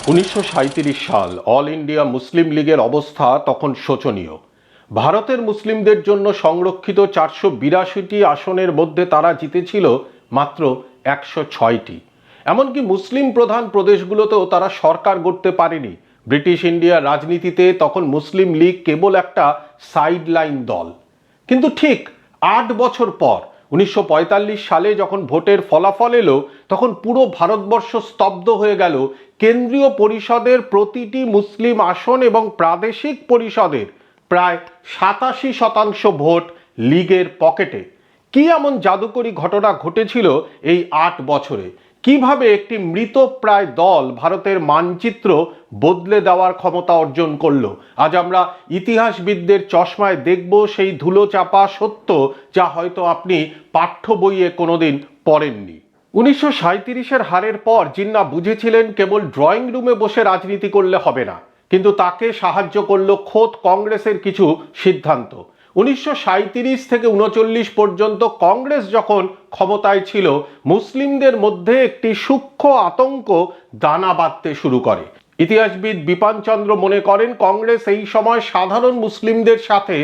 1937 সাল all India Muslim লীগের অবস্থা তখন শোচনীয়। ভারতের মুসলিমদের জন্য সংরক্ষিত 482টি আসনের মধ্যে তারা জিতেছিল মাত্র 106টি। এমনকি মুসলিম প্রধান প্রদেশগুলোতেও তারা সরকার গড়তে পারেনি। ব্রিটিশ ইন্ডিয়ার রাজনীতিতে তখন মুসলিম লীগ কেবল একটা সাইডলাইন দল। কিন্তু ঠিক 8 বছর পর 1945 সালে যখন ভোটের ফলাফল এলো, তখন পুরো ভারতবর্ষ স্তব্ধ হয়ে গেল। কেন্দ্রীয় পরিষদের প্রতিটি মুসলিম আসন এবং প্রাদেশিক পরিষদের প্রায় 87% ভোট লীগের পকেটে। কি এমন জাদুকরী ঘটনা ঘটেছিল এই 8 বছরে? কিভাবে একটি মৃতপ্রায় দল ভারতের মানচিত্র বদলে দেওয়ার ক্ষমতা অর্জন করলো? আজ আমরা ইতিহাসবিদদের চশমায় দেখব সেই ধুলোচাপা সত্য, যা হয়তো আপনি পাঠ্য বইয়ে কোনোদিন পড়েননি। 1937-এর হারের পর জিন্না বুঝেছিলেন কেবল ড্রয়িং রুমে বসে রাজনীতি করলে হবে না, কিন্তু তাকে সাহায্য করলো খোদ কংগ্রেসের কিছু সিদ্ধান্ত। 1937 থেকে 1939 পর্যন্ত কংগ্রেস যখন ক্ষমতায় ছিল, মুসলিমদের মধ্যে একটি সূক্ষ্ম আতঙ্ক দানা বাঁধতে শুরু করে। ইতিহাসবিদ বিপান চন্দ্র মনে করেন কংগ্রেস এই সময় সাধারণ মুসলিমদের সাথে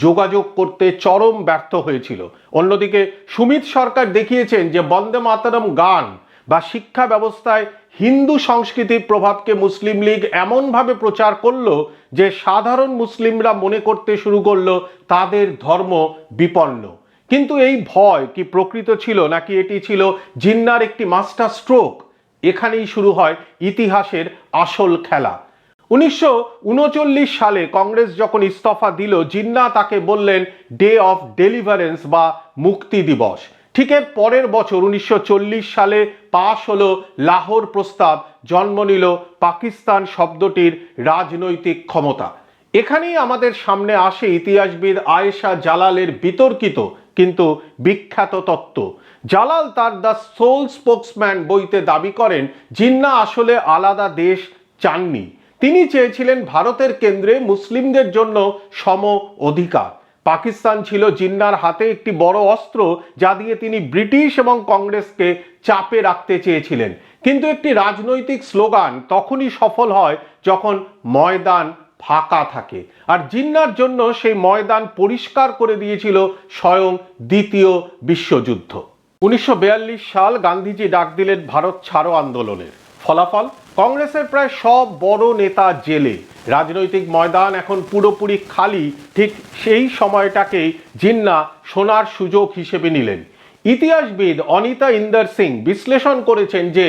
যোগাযোগ করতে চরম ব্যর্থ হয়েছিল। অন্যদিকে সুমিত সরকার দেখিয়েছেন যে বন্দে মাতরম গান বা শিক্ষা ব্যবস্থায় হিন্দু সংস্কৃতির প্রভাবকে মুসলিম লীগ এমনভাবে প্রচার করলো যে সাধারণ মুসলিমরা মনে করতে শুরু করলো তাদের ধর্ম বিপন্ন। কিন্তু এই ভয় কি প্রকৃত ছিল, নাকি এটি ছিল জিন্নার একটি মাস্টার স্ট্রোক? এখানেই শুরু হয় ইতিহাসের আসল খেলা। 1939 সালে কংগ্রেস যখন ইস্তফা দিল, জিন্না তাকে বললেন ডে অফ ডেলিভারেন্স বা মুক্তি দিবস। ঠিক এর পরের বছর 1940 সালে পাশ হলো লাহোর প্রস্তাব, জন্ম নিল পাকিস্তান শব্দটির রাজনৈতিক ক্ষমতা। এখানেই আমাদের সামনে আসে ইতিহাসবিদ আয়েশা জালালের বিতর্কিত কিন্তু বিখ্যাত তত্ত্ব। জালাল তার দ্য সোল স্পোক্সম্যান বইতে দাবি করেন জিন্না আসলে আলাদা দেশ চাননি। তিনি চেয়েছিলেন ভারতের কেন্দ্রে মুসলিমদের জন্য সম অধিকার। পাকিস্তান ছিল জিন্নার হাতে একটি বড় অস্ত্র, যা দিয়ে তিনি ব্রিটিশ এবং কংগ্রেসকে চাপে রাখতে চেয়েছিলেন। কিন্তু একটি রাজনৈতিক স্লোগান তখনই সফল হয় যখন ময়দান ফাঁকা থাকে, আর জিন্নার জন্য সেই ময়দান পরিষ্কার করে দিয়েছিল স্বয়ং দ্বিতীয় বিশ্বযুদ্ধ। 1942 সাল গান্ধীজি ডাক দিলেন ভারত ছাড়ো আন্দোলনের। ফলাফল, কংগ্রেসের প্রায় সব বড় নেতা জেলে। রাজনৈতিক ময়দান এখন পুরোপুরি খালি। ঠিক সেই সময়টাকেই জিন্না সোনার সুযোগ হিসেবে নিলেন। ইতিহাসবিদ অনিতা ইন্দর সিং বিশ্লেষণ করেছেন যে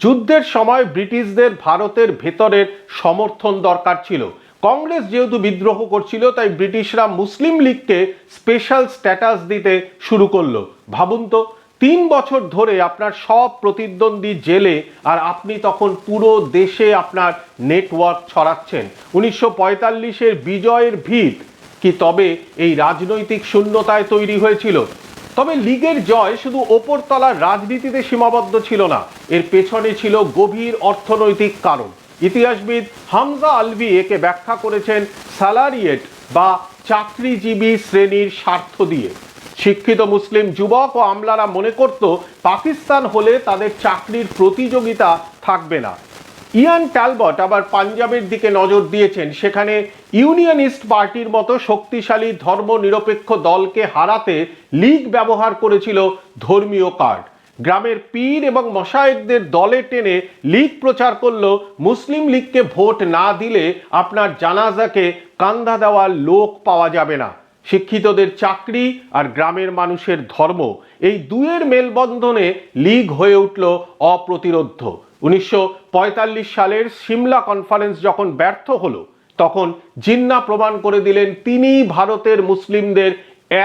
যুদ্ধের সময় ব্রিটিশদের ভারতের ভেতরের সমর্থন দরকার ছিল। কংগ্রেস যেহেতু বিদ্রোহ করছিল, তাই ব্রিটিশরা মুসলিম লীগকে স্পেশাল স্ট্যাটাস দিতে শুরু করলো। ভাবুন তো, 3 বছর ধরে আপনার সব প্রতিদ্বন্দ্বী জেলে, আর আপনি তখন পুরো দেশে আপনার নেটওয়ার্ক ছড়াচ্ছেন। 1945-এর বিজয়ের ভিত কি তবে এই রাজনৈতিক শূন্যতায় তৈরি হয়েছিল? তবে লীগের জয় শুধু ওপরতলার রাজনীতিতে সীমাবদ্ধ ছিল না, এর পেছনে ছিল গভীর অর্থনৈতিক কারণ। ইতিহাসবিদ হামজা আলভি একে ব্যাখ্যা করেছেন স্যালারিয়েট বা চাকরিজীবী শ্রেণীর স্বার্থ দিয়ে। শিক্ষিত মুসলিম যুবক ও আমলারা মনে করত পাকিস্তান হলে তাদের চাকরির প্রতিযোগিতা থাকবে না। ইয়ান ট্যালবট আবার পাঞ্জাবের দিকে নজর দিয়েছেন। সেখানে ইউনিয়নিস্ট পার্টির মতো শক্তিশালী ধর্মনিরপেক্ষ দলকে হারাতে লীগ ব্যবহার করেছিল ধর্মীয় কার্ড। গ্রামের পীর এবং মশায়েকদের দলে টেনে লীগ প্রচার করলো মুসলিম লীগকে ভোট না দিলে আপনার জানাজাকে কান্ধা দেওয়ার লোক পাওয়া যাবে না। শিক্ষিতদের চাকরি আর গ্রামের মানুষের ধর্ম, এই দুয়ের মেলবন্ধনে লীগ হয়ে উঠল অপ্রতিরোধ্য। 1945 সালের সিমলা কনফারেন্স যখন ব্যর্থ হলো, তখন জিন্না প্রমাণ করে দিলেন তিনিই ভারতের মুসলিমদের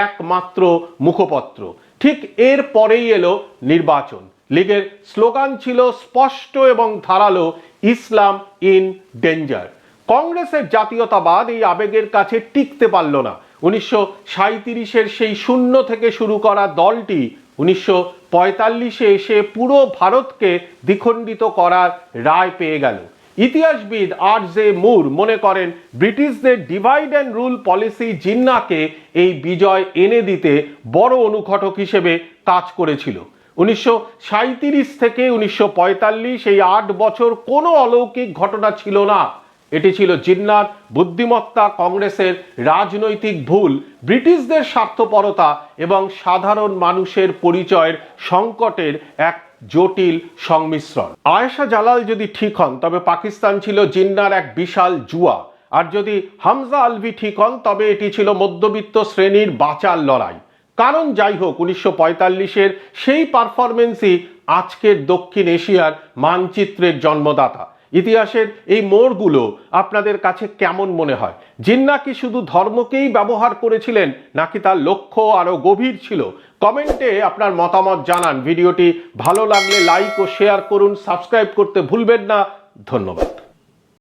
একমাত্র মুখপত্র। ঠিক এর পরেই এলো নির্বাচন। লীগের স্লোগান ছিল স্পষ্ট এবং ধারালো, ইসলাম ইন ডেঞ্জার। কংগ্রেসের জাতীয়তাবাদ এই আবেগের কাছে টিকতে পারল না। 1937-এর সেই শূন্য থেকে শুরু করা দলটি 1945-এ এসে পুরো ভারতকে দ্বিখণ্ডিত করার রায় পেয়ে গেল। ইতিহাসবিদ আর.জে. মুর মনে করেন ব্রিটিশদের ডিভাইড অ্যান্ড রুল পলিসি জিন্নাকে এই বিজয় এনে দিতে বড় অনুঘটক হিসেবে কাজ করেছিল। 1937 থেকে 1945 এই 8 বছর কোনো অলৌকিক ঘটনা ছিল না। এটি ছিল জিন্নাহর বুদ্ধিমত্তা, কংগ্রেসের রাজনৈতিক ভুল, ব্রিটিশদের স্বার্থপরতা এবং সাধারণ মানুষের পরিচয়ের সংকটের এক জটিল সংমিশ্রণ। আয়েশা জালাল যদি ঠিক হন তবে পাকিস্তান ছিল জিন্নাহর এক বিশাল জুয়া, আর যদি হামজা আলভি ঠিক হন তবে এটি ছিল মধ্যবিত্ত শ্রেণীর বাঁচার লড়াই। কারণ যাই হোক, 1945-এর সেই পারফরমেন্সই আজকের দক্ষিণ এশিয়ার মানচিত্রের জন্মদাতা। ইতিহাসের এই মোড়গুলো আপনাদের কাছে কেমন মনে হয়? জিন্নাহ কি শুধু ধর্মকেই ব্যবহার করেছিলেন, নাকি তার লক্ষ্য আরো গভীর ছিল? কমেন্টে আপনার মতামত জানান। ভিডিওটি ভালো লাগলে লাইক ও শেয়ার করুন, সাবস্ক্রাইব করতে ভুলবেন না। ধন্যবাদ।